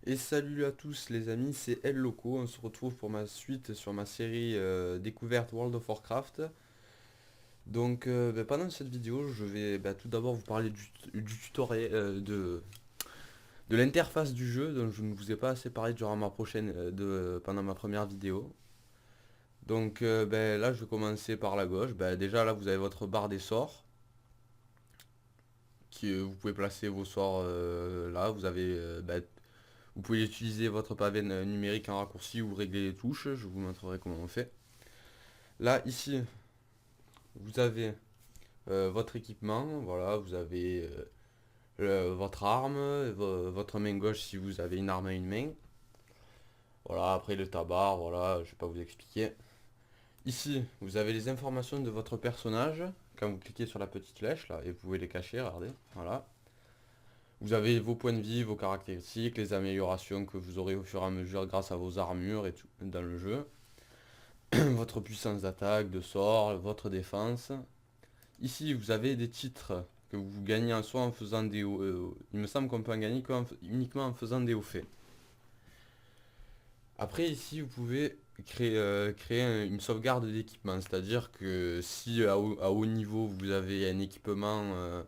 Et salut à tous les amis, c'est El Loco, on se retrouve pour ma suite sur ma série découverte World of Warcraft. Donc pendant cette vidéo, je vais tout d'abord vous parler du tutoriel, de l'interface du jeu, dont je ne vous ai pas assez parlé durant pendant ma première vidéo. Donc là je vais commencer par la gauche. Déjà là vous avez votre barre des sorts, vous pouvez placer vos sorts là, vous pouvez utiliser votre pavé numérique en raccourci ou régler les touches, je vous montrerai comment on fait. Là, ici, vous avez votre équipement, voilà, vous avez votre arme, votre main gauche si vous avez une arme à une main. Voilà, après le tabac, voilà, je vais pas vous expliquer. Ici, vous avez les informations de votre personnage, quand vous cliquez sur la petite flèche, là, et vous pouvez les cacher, regardez, voilà. Vous avez vos points de vie, vos caractéristiques, les améliorations que vous aurez au fur et à mesure grâce à vos armures et tout dans le jeu. Votre puissance d'attaque, de sort, votre défense. Ici, vous avez des titres que vous gagnez soit en faisant des hauts. Il me semble qu'on peut en gagner uniquement en faisant des hauts faits. Après, ici, vous pouvez créer une sauvegarde d'équipement. C'est-à-dire que si à haut niveau, vous avez un équipement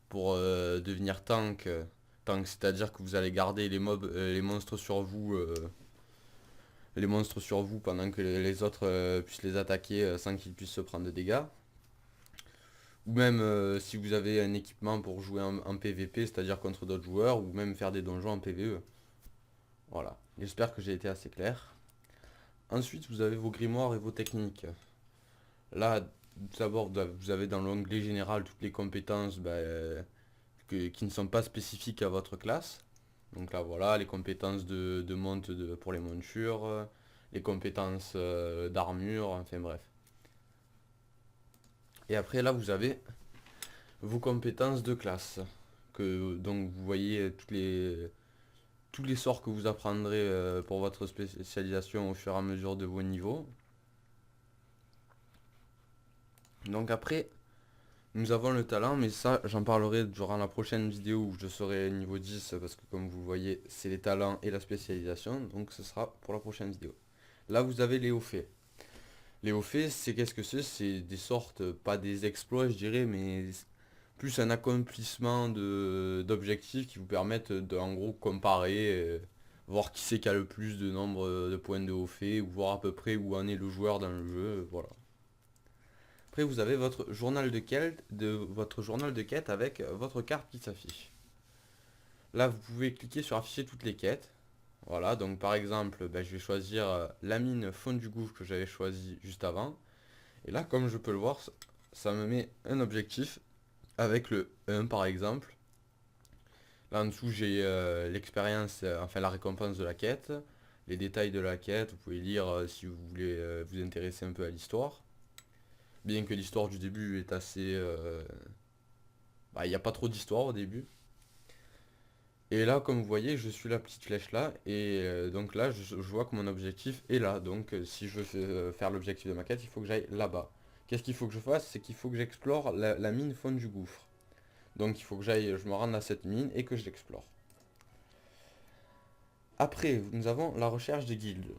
pour devenir tank, c'est-à-dire que vous allez garder les monstres sur vous. Les monstres sur vous pendant que les autres puissent les attaquer sans qu'ils puissent se prendre de dégâts. Ou même si vous avez un équipement pour jouer en PVP, c'est-à-dire contre d'autres joueurs, ou même faire des donjons en PVE. Voilà. J'espère que j'ai été assez clair. Ensuite, vous avez vos grimoires et vos techniques. Là, tout d'abord, vous avez dans l'onglet général toutes les compétences qui ne sont pas spécifiques à votre classe. Donc là, voilà, les compétences de monte pour les montures, les compétences d'armure, enfin bref. Et après, là, vous avez vos compétences de classe. Donc vous voyez tous les sorts que vous apprendrez pour votre spécialisation au fur et à mesure de vos niveaux. Donc après, nous avons le talent, mais ça j'en parlerai durant la prochaine vidéo où je serai niveau 10, parce que comme vous voyez, c'est les talents et la spécialisation, donc ce sera pour la prochaine vidéo. Là vous avez les hauts faits. Les hauts faits, c'est qu'est-ce que c'est? C'est des sortes, pas des exploits je dirais, mais plus un accomplissement d'objectifs qui vous permettent de en gros comparer, voir qui c'est qui a le plus de nombre de points de haut fait, ou voir à peu près où en est le joueur dans le jeu, voilà. Après vous avez votre journal de quête avec votre carte qui s'affiche. Là vous pouvez cliquer sur afficher toutes les quêtes. Voilà, donc par exemple, je vais choisir la mine fond du gouffre que j'avais choisi juste avant. Et là, comme je peux le voir, ça me met un objectif avec le 1 par exemple. Là en dessous j'ai l'expérience, enfin la récompense de la quête, les détails de la quête, vous pouvez lire si vous voulez vous intéresser un peu à l'histoire. Bien que l'histoire du début est assez... il n'y a pas trop d'histoire au début. Et là comme vous voyez je suis la petite flèche là, et donc là je vois que mon objectif est là. Donc si je veux faire l'objectif de ma quête, il faut que j'aille là-bas. Qu'est-ce qu'il faut que je fasse? C'est qu'il faut que j'explore la mine fond du gouffre. Donc il faut que je me rende à cette mine et que je l'explore. Après, nous avons la recherche des guildes.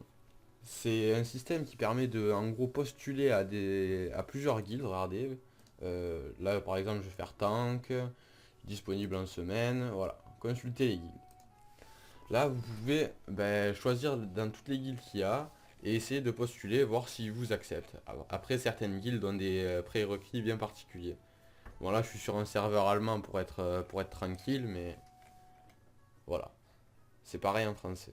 C'est un système qui permet de, en gros, postuler à plusieurs guildes, regardez. Là, par exemple, je vais faire tank, disponible en semaine, voilà. Consultez les guildes. Là, vous pouvez choisir dans toutes les guildes qu'il y a et essayer de postuler, voir s'ils vous acceptent. Alors, après, certaines guildes ont des prérequis bien particuliers. Bon, là, je suis sur un serveur allemand pour être tranquille, mais voilà. C'est pareil en français.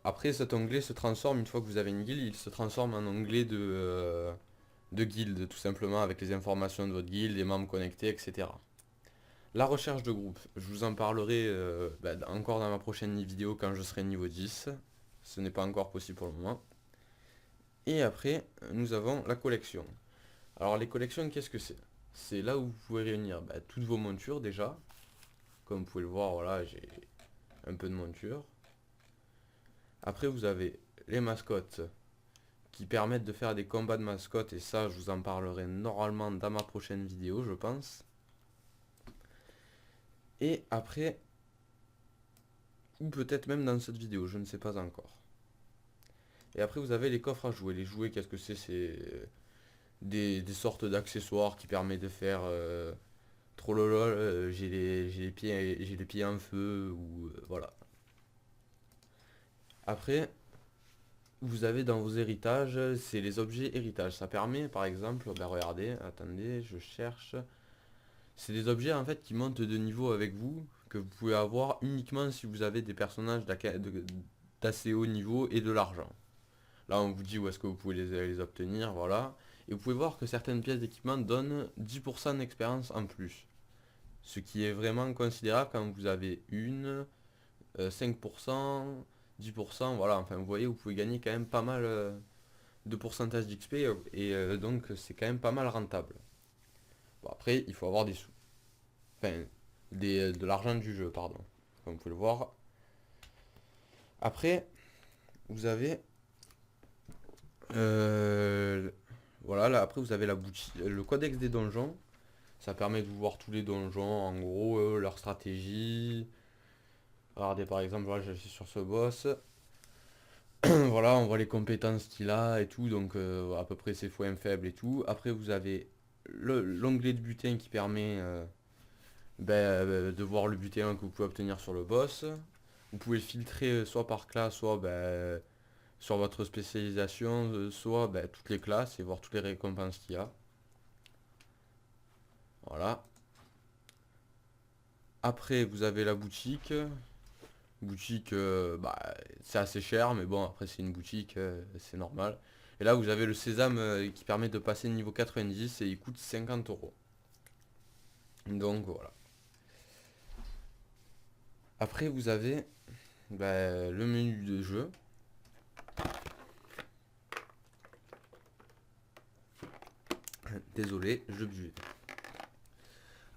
Après cet onglet se transforme, une fois que vous avez une guilde, il se transforme en onglet de guilde, tout simplement avec les informations de votre guilde, les membres connectés, etc. La recherche de groupe, je vous en parlerai encore dans ma prochaine vidéo quand je serai niveau 10. Ce n'est pas encore possible pour le moment. Et après, nous avons la collection. Alors les collections, qu'est-ce que c'est? C'est là où vous pouvez réunir toutes vos montures déjà. Comme vous pouvez le voir, voilà, j'ai un peu de monture. Après, vous avez les mascottes qui permettent de faire des combats de mascottes, et ça, je vous en parlerai normalement dans ma prochaine vidéo, je pense. Et après, ou peut-être même dans cette vidéo, je ne sais pas encore. Et après vous avez les coffres à jouer. Les jouets, qu'est-ce que c'est? C'est des sortes d'accessoires qui permettent de faire trop lolol, j'ai les pieds en feu, ou voilà. Après, vous avez dans vos héritages, c'est les objets héritages. Ça permet par exemple, ben regardez, attendez, je cherche. C'est des objets en fait qui montent de niveau avec vous, que vous pouvez avoir uniquement si vous avez des personnages d'assez haut niveau et de l'argent. Là on vous dit où est-ce que vous pouvez les obtenir, voilà. Et vous pouvez voir que certaines pièces d'équipement donnent 10% d'expérience en plus. Ce qui est vraiment considérable quand vous avez 5%, 10%, voilà. Enfin vous voyez, vous pouvez gagner quand même pas mal de pourcentage d'XP et donc c'est quand même pas mal rentable. Bon après, il faut avoir des sous. Enfin, de l'argent du jeu, pardon. Comme vous pouvez le voir. Après, vous avez... euh, voilà, là, après vous avez la boutique, le codex des donjons. Ça permet de vous voir tous les donjons, en gros, leur stratégie. Regardez par exemple, voilà, je suis sur ce boss. Voilà, on voit les compétences qu'il a et tout, donc à peu près ses points faibles et tout. Après vous avez l'onglet de butin qui permet de voir le butin que vous pouvez obtenir sur le boss. Vous pouvez filtrer soit par classe, soit sur votre spécialisation, soit toutes les classes et voir toutes les récompenses qu'il y a. Voilà. Après, vous avez la boutique. Boutique, c'est assez cher, mais bon, après c'est une boutique, c'est normal. Et là, vous avez le sésame qui permet de passer niveau 90 et il coûte 50 euros. Donc voilà. Après, vous avez le menu de jeu. Désolé, je buvais.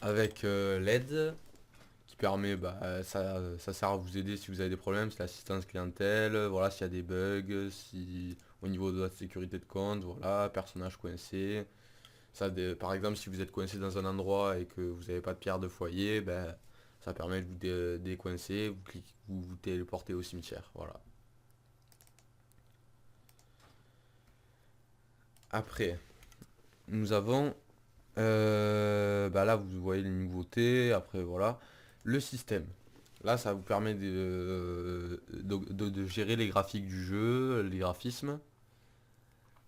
Avec l'aide qui permet, ça sert à vous aider si vous avez des problèmes, c'est l'assistance clientèle, voilà, s'il y a des bugs, si au niveau de votre sécurité de compte, voilà, personnage coincé. Ça, par exemple, si vous êtes coincé dans un endroit et que vous n'avez pas de pierre de foyer, ça permet de vous décoincer, vous téléportez au cimetière, voilà. Après, nous avons là vous voyez les nouveautés, après voilà. Le système. Là ça vous permet de gérer les graphiques du jeu, les graphismes.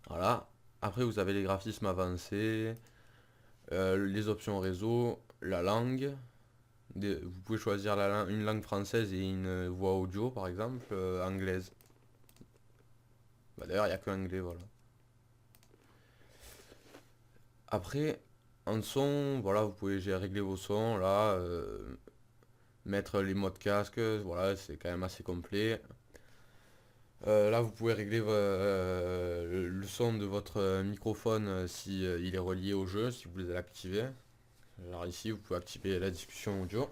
Voilà. Après vous avez les graphismes avancés, les options réseau, la langue. Vous pouvez choisir une langue française et une voix audio par exemple, anglaise. D'ailleurs il n'y a que anglais, voilà. Après, en son, voilà, vous pouvez régler vos sons là, mettre les modes casque, voilà, c'est quand même assez complet. Là, vous pouvez régler le son de votre microphone si il est relié au jeu, si vous voulez l'activer. Alors ici, vous pouvez activer la discussion audio.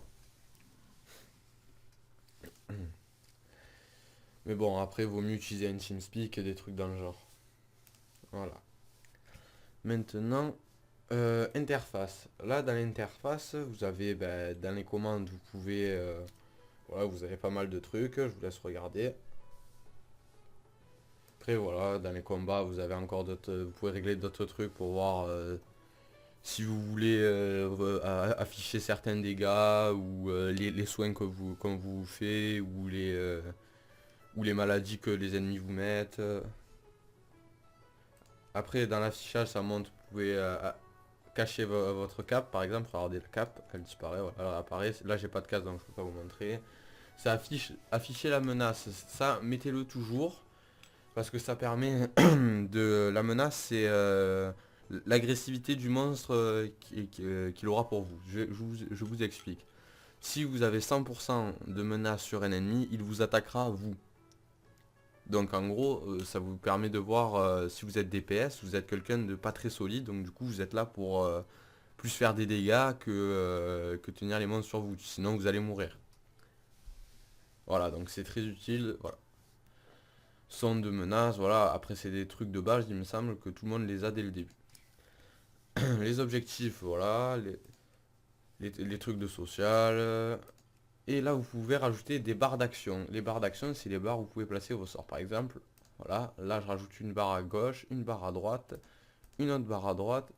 Mais bon, après, vaut mieux utiliser un TeamSpeak et des trucs dans le genre. Voilà. Maintenant, interface. Là, dans l'interface, vous avez dans les commandes, vous pouvez voilà, vous avez pas mal de trucs, je vous laisse regarder. Après voilà, dans les combats, vous avez encore d'autres, vous pouvez régler d'autres trucs pour voir si vous voulez afficher certains dégâts ou les soins qu'on vous fait ou les maladies que les ennemis vous mettent. Après dans l'affichage ça montre, vous pouvez cacher votre cape par exemple, regardez la cape, elle disparaît, voilà, elle apparaît. Là j'ai pas de casse donc je peux pas vous montrer. Ça afficher la menace, ça mettez-le toujours. Parce que ça permet de... La menace, c'est l'agressivité du monstre qu'il aura pour vous. Je vous explique. Si vous avez 100% de menace sur un ennemi, il vous attaquera vous. Donc en gros, ça vous permet de voir si vous êtes DPS, vous êtes quelqu'un de pas très solide, donc du coup vous êtes là pour plus faire des dégâts que tenir les monstres sur vous. Sinon vous allez mourir. Voilà, donc c'est très utile. Voilà. Son de menace, voilà, après c'est des trucs de base, il me semble que tout le monde les a dès le début. Les objectifs, voilà, les trucs de social. Et là, vous pouvez rajouter des barres d'action. Les barres d'action, c'est les barres où vous pouvez placer vos sorts. Par exemple, voilà, là, je rajoute une barre à gauche, une barre à droite, une autre barre à droite.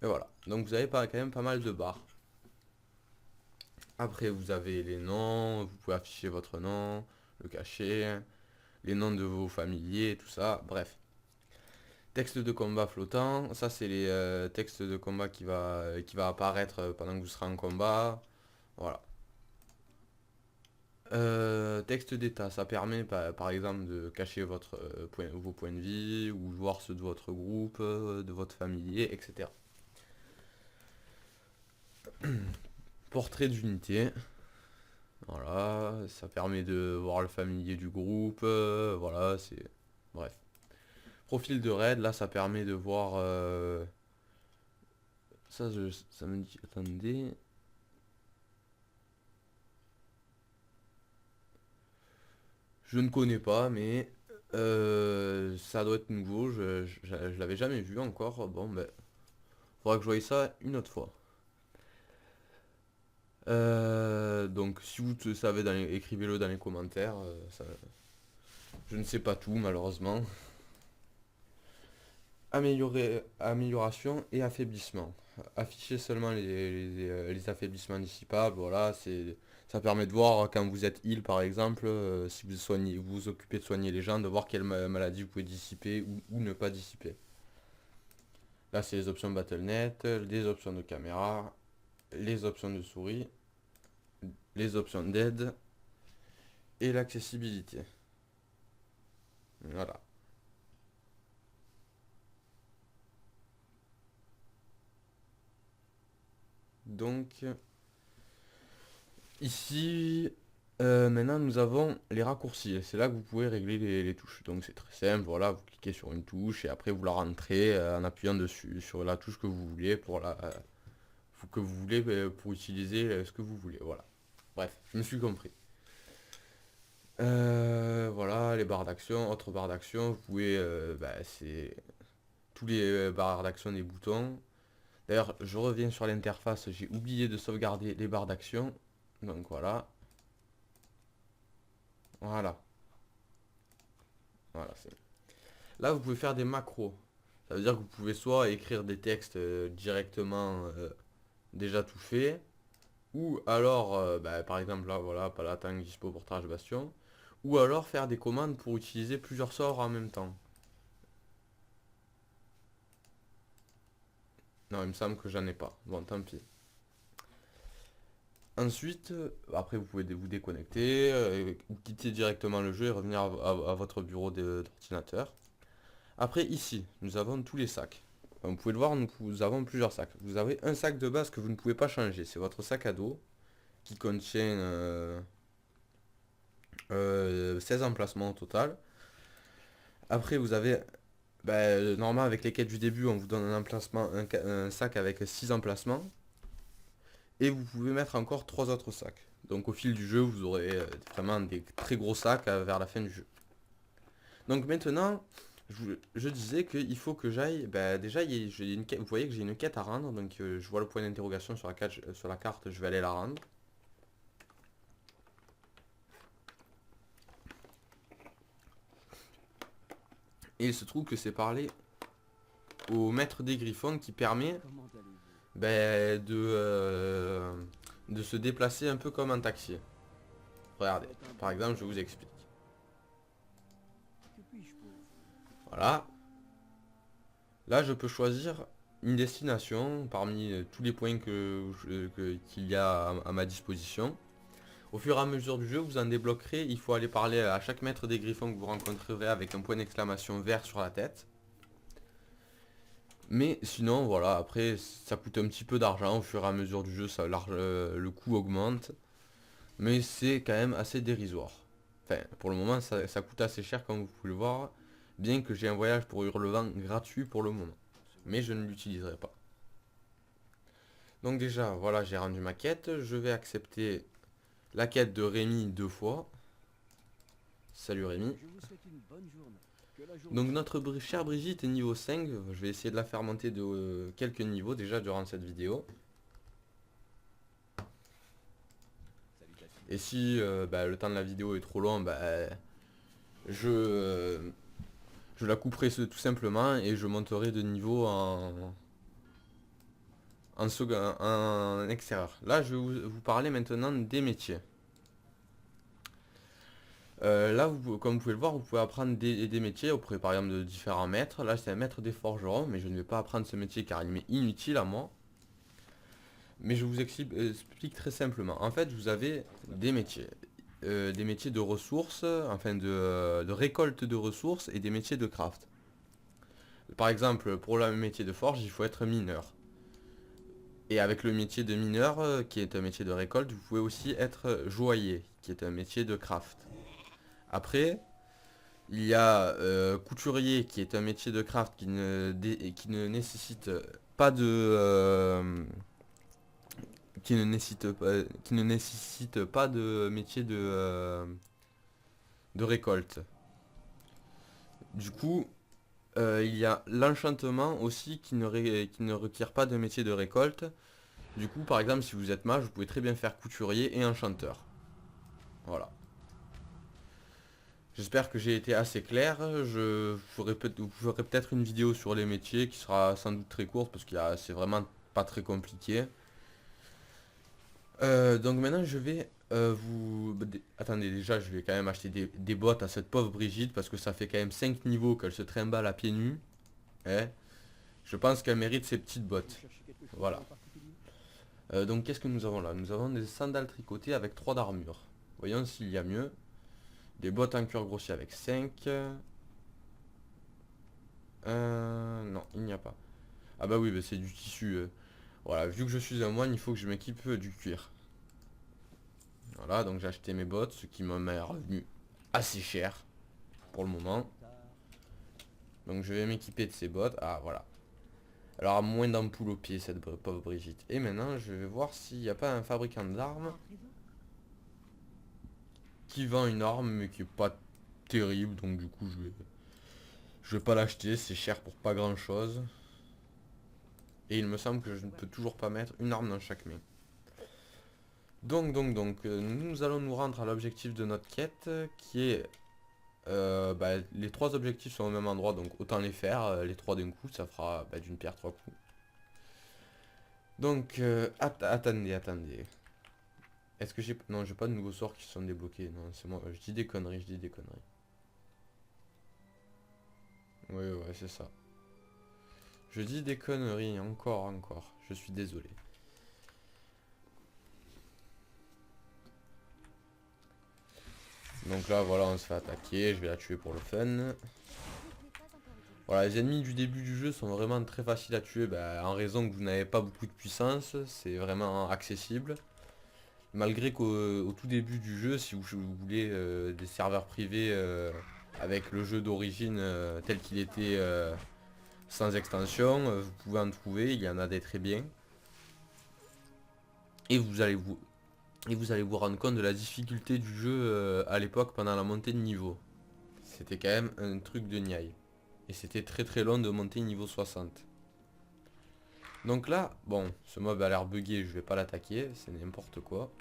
Et voilà. Donc, vous avez pas, quand même pas mal de barres. Après, vous avez les noms. Vous pouvez afficher votre nom, le cacher, les noms de vos familiers, tout ça. Bref. Texte de combat flottant. Ça, c'est les textes de combat qui va apparaître pendant que vous serez en combat. Voilà. Texte d'état, ça permet par exemple de cacher vos points de vie ou voir ceux de votre groupe, de votre familier, etc. Portrait d'unité, voilà, ça permet de voir le familier du groupe, voilà, c'est... Bref. Profil de raid, là ça permet de voir... ça me dit... Attendez... Je ne connais pas, mais ça doit être nouveau. Je l'avais jamais vu encore. Bon, ben, faudra que je voie ça une autre fois. Donc, si vous le savez, écrivez-le dans les commentaires. Je ne sais pas tout, malheureusement. Amélioration et affaiblissement. Afficher seulement les affaiblissements dissipables, voilà, ça permet de voir quand vous êtes heal par exemple, si vous vous occupez de soigner les gens, de voir quelle maladie vous pouvez dissiper ou ne pas dissiper. Là c'est les options Battle.net, les options de caméra, les options de souris, les options d'aide et l'accessibilité. Voilà. Donc ici, maintenant nous avons les raccourcis. C'est là que vous pouvez régler les touches. Donc c'est très simple, voilà, vous cliquez sur une touche et après vous la rentrez en appuyant dessus sur la touche que vous voulez pour utiliser ce que vous voulez. Voilà. Bref, je me suis compris. Voilà, les barres d'action, autres barres d'action, vous pouvez, c'est tous les barres d'action des boutons. D'ailleurs, je reviens sur l'interface, j'ai oublié de sauvegarder les barres d'action. Donc voilà. Voilà. Voilà, là, vous pouvez faire des macros. Ça veut dire que vous pouvez soit écrire des textes directement déjà tout fait, ou alors, par exemple, là, voilà, Palatang, Dispo, Portage, Bastion, ou alors faire des commandes pour utiliser plusieurs sorts en même temps. Non, il me semble que j'en ai pas. Bon, tant pis. Ensuite, après, vous pouvez vous déconnecter, ou quitter directement le jeu et revenir à votre bureau d'ordinateur. Après, ici, nous avons tous les sacs. Comme vous pouvez le voir, nous avons plusieurs sacs. Vous avez un sac de base que vous ne pouvez pas changer. C'est votre sac à dos qui contient 16 emplacements au total. Après, vous avez, normalement avec les quêtes du début, on vous donne un emplacement, un sac avec 6 emplacements. Et vous pouvez mettre encore 3 autres sacs. Donc au fil du jeu, vous aurez vraiment des très gros sacs vers la fin du jeu. Donc maintenant, je disais qu'il faut que j'aille, déjà vous voyez que j'ai une quête à rendre, donc je vois le point d'interrogation sur la carte, je vais aller la rendre. Et il se trouve que c'est parler au maître des griffons qui permet de se déplacer un peu comme un taxi. Regardez, par exemple, je vous explique. Voilà. Là, je peux choisir une destination parmi tous les points qu'il y a à ma disposition. Au fur et à mesure du jeu, vous en débloquerez. Il faut aller parler à chaque maître des griffons que vous rencontrerez avec un point d'exclamation vert sur la tête. Mais sinon, voilà, après, ça coûte un petit peu d'argent. Au fur et à mesure du jeu, le coût augmente. Mais c'est quand même assez dérisoire. Enfin, pour le moment, ça coûte assez cher comme vous pouvez le voir. Bien que j'ai un voyage pour Hurlevent gratuit pour le moment. Mais je ne l'utiliserai pas. Donc déjà, voilà, j'ai rendu ma quête. Je vais accepter la quête de Rémi 2 fois. Salut Rémi. Donc notre chère Brigitte est niveau 5. Je vais essayer de la faire monter de quelques niveaux déjà durant cette vidéo. Et si le temps de la vidéo est trop long, je, je la couperai tout simplement et je monterai de niveau en extérieur. Là, je vais vous parler maintenant des métiers. Là, comme vous pouvez le voir, vous pouvez apprendre des métiers auprès par exemple de différents maîtres. Là, c'est un maître des forgerons, mais je ne vais pas apprendre ce métier car il m'est inutile à moi. Mais je vous explique très simplement. En fait, vous avez des métiers. Des métiers de ressources, enfin de récolte de ressources et des métiers de craft. Par exemple, pour le métier de forge, il faut être mineur. Et avec le métier de mineur, qui est un métier de récolte, vous pouvez aussi être joaillier, qui est un métier de craft. Après, il y a couturier, qui est un métier de craft qui ne nécessite pas qui ne nécessite pas de métier de récolte. Du coup, il y a l'enchantement aussi qui ne requiert pas de métier de récolte. Du coup, par exemple, si vous êtes mage, vous pouvez très bien faire couturier et enchanteur. Voilà. J'espère que j'ai été assez clair. Vous ferai peut-être une vidéo sur les métiers qui sera sans doute très courte parce que c'est vraiment pas très compliqué. Donc maintenant je vais attendez, déjà je vais quand même acheter des bottes à cette pauvre Brigitte parce que ça fait quand même 5 niveaux qu'elle se trimballe à pieds nus. Eh, je pense qu'elle mérite ses petites bottes. Voilà. Donc qu'est-ce que nous avons là? Nous avons des sandales tricotées avec 3 d'armure. Voyons s'il y a mieux. Des bottes en cuir grossier avec 5. Non, il n'y a pas. Ah bah oui, bah c'est du tissu. Voilà, vu que je suis un moine, il faut que je m'équipe du cuir. Voilà, donc j'ai acheté mes bottes, ce qui m'a revenu assez cher pour le moment. Donc je vais m'équiper de ces bottes. Ah voilà. Alors moins d'ampoules aux pieds cette pauvre Brigitte. Et maintenant je vais voir s'il n'y a pas un fabricant d'armes qui vend une arme mais qui est pas terrible. Donc du coup je vais pas l'acheter, c'est cher pour pas grand chose. Et il me semble que je ne peux toujours pas mettre une arme dans chaque main. Donc, nous allons nous rendre à l'objectif de notre quête qui est les 3 objectifs sont au même endroit, donc autant les faire, les 3 d'un coup, ça fera d'une pierre 3 coups. Donc, attendez. Est-ce que j'ai... Non, j'ai pas de nouveaux sorts qui sont débloqués. Non, c'est moi, je dis des conneries. Ouais, c'est ça. Je dis des conneries, encore. Je suis désolé. Donc là, voilà, on se fait attaquer, je vais la tuer pour le fun. Voilà, les ennemis du début du jeu sont vraiment très faciles à tuer, en raison que vous n'avez pas beaucoup de puissance, c'est vraiment accessible. Malgré qu'au tout début du jeu, si vous voulez des serveurs privés avec le jeu d'origine tel qu'il était sans extension, vous pouvez en trouver, il y en a des très bien. Et vous allez vous rendre compte de la difficulté du jeu à l'époque pendant la montée de niveau. C'était quand même un truc de niaille. Et c'était très long de monter niveau 60. Donc là, bon, ce mob a l'air bugué, je vais pas l'attaquer, c'est n'importe quoi.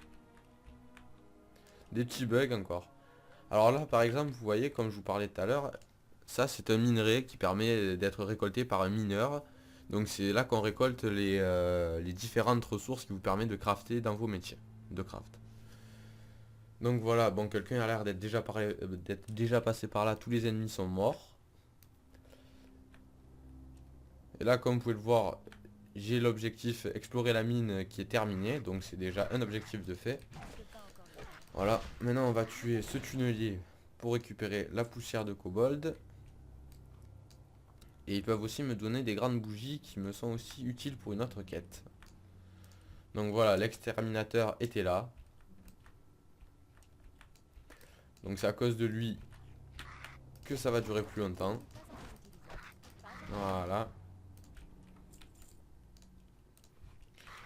Des petits bugs encore. Alors là, par exemple, vous voyez, comme je vous parlais tout à l'heure, ça c'est un minerai qui permet d'être récolté par un mineur. Donc c'est là qu'on récolte les différentes ressources qui vous permettent de crafter dans vos métiers de craft. Donc voilà, bon, quelqu'un a l'air d'être déjà passé par là, tous les ennemis sont morts. Et là, comme vous pouvez le voir, j'ai l'objectif explorer la mine qui est terminé, donc c'est déjà un objectif de fait. Voilà, maintenant on va tuer ce tunnelier pour récupérer la poussière de kobold. Et ils peuvent aussi me donner des grandes bougies qui me sont aussi utiles pour une autre quête. Donc voilà, l'exterminateur était là. Donc c'est à cause de lui que ça va durer plus longtemps. Voilà.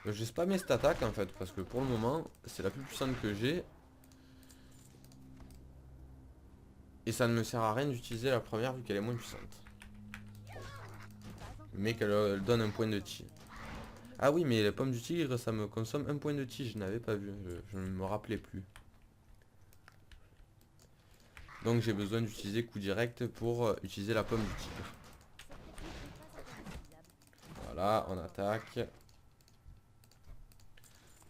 J'ai spammé cette attaque en fait, parce que pour le moment, c'est la plus puissante que j'ai. Et ça ne me sert à rien d'utiliser la première vu qu'elle est moins puissante. Mais qu'elle donne un point de tir. Ah oui, mais les pommes du tigre, ça me consomme un point de tige. Je n'avais pas vu. Je ne me rappelais plus. Donc j'ai besoin d'utiliser coup direct pour utiliser la pomme du tigre. Voilà, on attaque.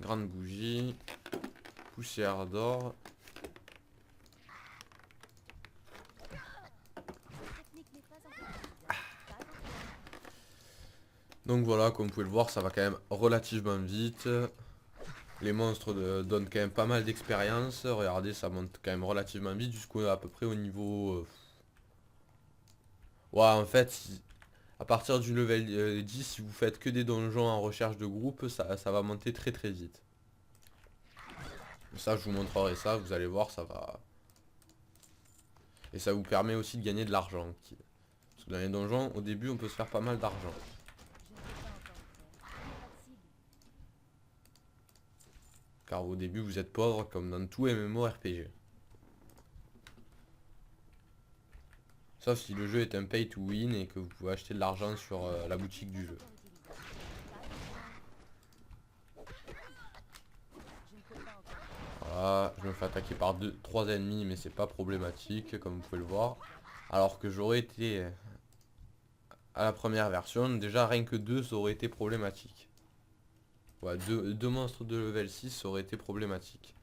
Grande bougie. Poussière d'or. Donc voilà, comme vous pouvez le voir, ça va quand même relativement vite. Les monstres donnent quand même pas mal d'expérience. Regardez, ça monte quand même relativement vite jusqu'à à peu près au niveau... Ouais, en fait, à partir du level 10, si vous faites que des donjons en recherche de groupe, ça va monter très très vite. Ça, je vous montrerai ça, vous allez voir, ça va... Et ça vous permet aussi de gagner de l'argent. Parce que dans les donjons, au début, on peut se faire pas mal d'argent. Car au début, vous êtes pauvre, comme dans tout MMORPG. Sauf si le jeu est un pay to win et que vous pouvez acheter de l'argent sur la boutique du jeu. Voilà, je me fais attaquer par 3 ennemis, mais c'est pas problématique, comme vous pouvez le voir. Alors que j'aurais été à la première version, déjà rien que 2, ça aurait été problématique. Ouais, deux monstres de level 6, ça aurait été problématique.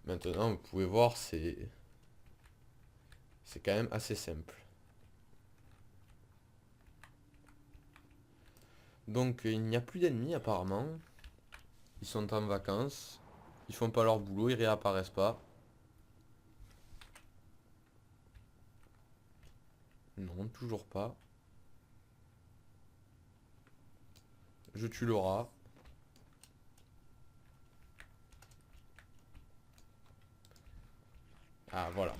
Maintenant, vous pouvez voir, c'est quand même assez simple. Donc, il n'y a plus d'ennemis apparemment. Ils sont en vacances. Ils font pas leur boulot, ils réapparaissent pas. Non, toujours pas. Je tue le rat. Ah, voilà.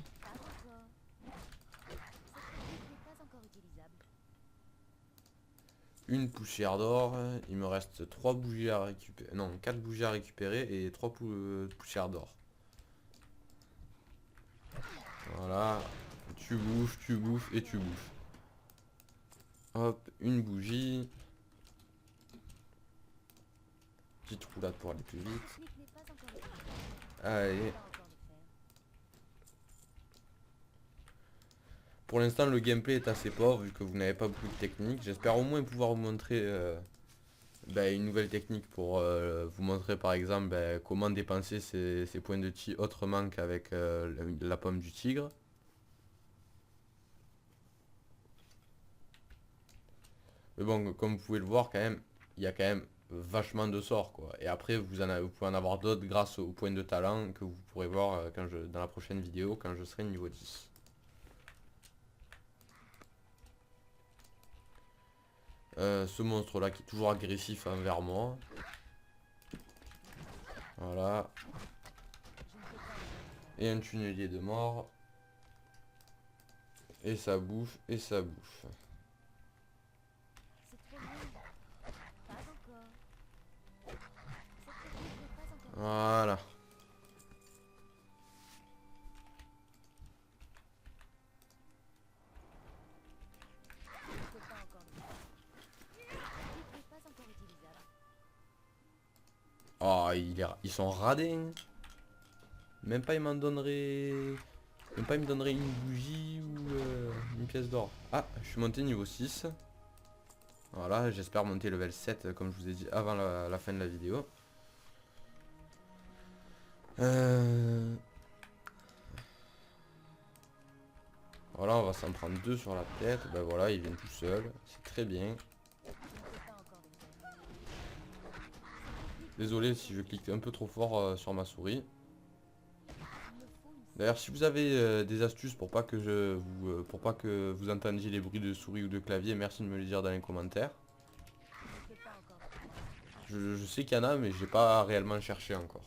Une poussière d'or. Il me reste 3 bougies à récupérer. Non, 4 bougies à récupérer et 3 poussières d'or. Voilà. Tu bouffes et tu bouffes. Hop, une bougie. Petite roulade pour aller plus vite. Allez. Pour l'instant, le gameplay est assez pauvre vu que vous n'avez pas beaucoup de techniques. J'espère au moins pouvoir vous montrer une nouvelle technique pour vous montrer par exemple comment dépenser ces points de chi autrement qu'avec la pomme du tigre. Mais bon, comme vous pouvez le voir quand même, il y a quand même vachement de sorts quoi. Et après vous pouvez en avoir d'autres grâce aux points de talent que vous pourrez voir dans la prochaine vidéo quand je serai niveau 10. Ce monstre là qui est toujours agressif envers moi. Voilà. Et un tunnelier de mort. Et ça bouffe, et ça bouffe. Voilà. Oh, ils sont radins. Même pas ils m'en donneraient... Même pas ils me donneraient une bougie ou une pièce d'or. Ah, je suis monté niveau 6. Voilà, j'espère monter level 7 comme je vous ai dit avant la fin de la vidéo. Voilà, on va s'en prendre 2 sur la tête. Ben voilà, ils viennent tout seuls. C'est très bien. Désolé si je clique un peu trop fort sur ma souris. D'ailleurs, si vous avez des astuces pour pas que pour pas que vous entendiez les bruits de souris ou de clavier, merci de me le dire dans les commentaires. Je sais qu'il y en a, mais j'ai pas réellement cherché encore.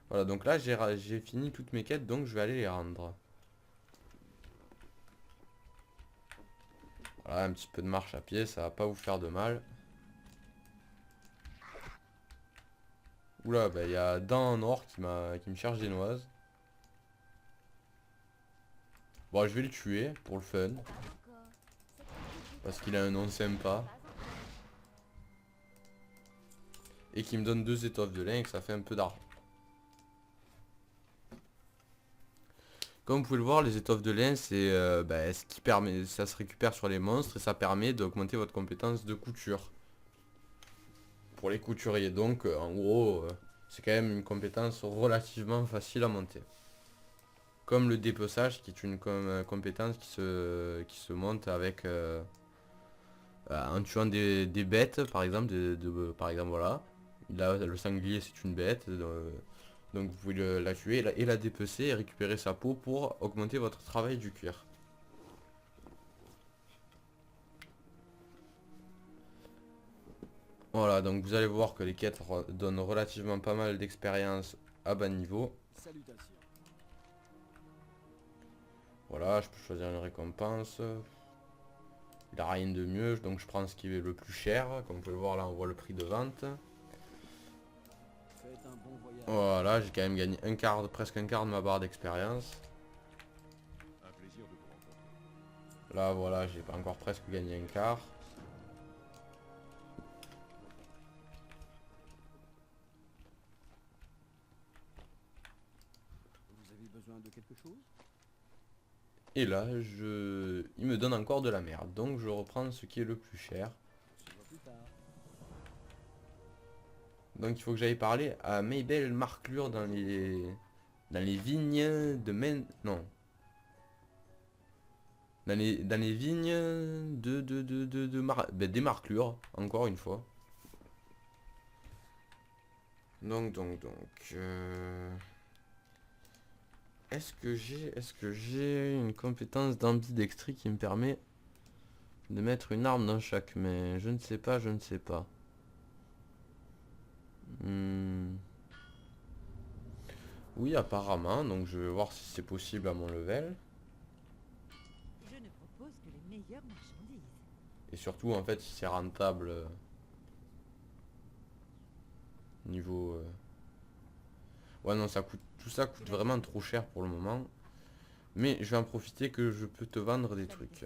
Voilà, donc là j'ai fini toutes mes quêtes, donc je vais aller les rendre. Voilà, un petit peu de marche à pied, ça va pas vous faire de mal. Oula, bah il y a Dan en or qui me cherche des noises. Bon, je vais le tuer pour le fun. parce qu'il a un nom sympa. Et qui me donne 2 étoffes de lin et que ça fait un peu d'argent. Comme vous pouvez le voir, les étoffes de lin, c'est ce qui permet, ça se récupère sur les monstres et ça permet d'augmenter votre compétence de couture. Pour les couturiers, donc en gros, c'est quand même une compétence relativement facile à monter. Comme le dépeçage, qui est une compétence qui se monte avec en tuant des bêtes, par exemple, par exemple voilà. Là, le sanglier c'est une bête, donc vous pouvez la tuer et la dépecer et récupérer sa peau pour augmenter votre travail du cuir. Voilà, donc vous allez voir que les quêtes donnent relativement pas mal d'expérience à bas niveau. Salutations. Voilà, je peux choisir une récompense. Il n'y a rien de mieux, donc je prends ce qui est le plus cher. Comme vous pouvez le voir là, on voit le prix de vente. Faites un bon voyage. Voilà, j'ai quand même gagné un quart, presque un quart de ma barre d'expérience. Un plaisir de vous rencontrer. Là, voilà, j'ai pas encore presque gagné un quart. Vous avez besoin de quelque chose? Et là, il me donne encore de la merde. Donc je reprends ce qui est le plus cher. On se voit plus tard. Donc il faut que j'aille parler à Maybelle Marclure dans les vignes de non. Dans les vignes des Marclures, encore une fois. Donc. Est-ce que j'ai une compétence d'ambidextrie qui me permet de mettre une arme dans chaque main? Je ne sais pas, je ne sais pas. Oui, apparemment, donc je vais voir si c'est possible à mon level. Je ne propose que les meilleures marchandises. Et surtout, en fait, si c'est rentable niveau... Ouais, non, ça coûte, tout ça coûte vraiment trop cher pour le moment. Mais je vais en profiter que je peux te vendre des trucs.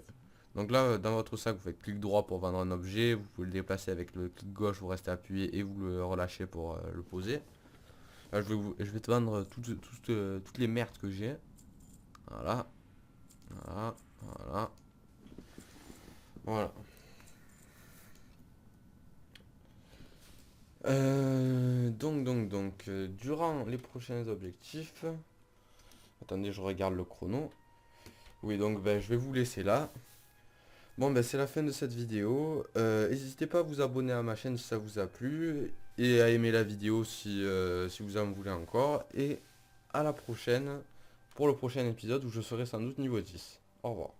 Donc là, dans votre sac, vous faites clic droit pour vendre un objet. Vous pouvez le déplacer avec le clic gauche, vous restez appuyé et vous le relâchez pour le poser. Là, je vais te vendre toutes les merdes que j'ai. Voilà. Voilà. Voilà. Voilà. Durant les prochains objectifs... Attendez, je regarde le chrono. Oui, donc je vais vous laisser là. Bon, c'est la fin de cette vidéo. N'hésitez pas à vous abonner à ma chaîne si ça vous a plu. Et à aimer la vidéo si vous en voulez encore. Et à la prochaine pour le prochain épisode où je serai sans doute niveau 10. Au revoir.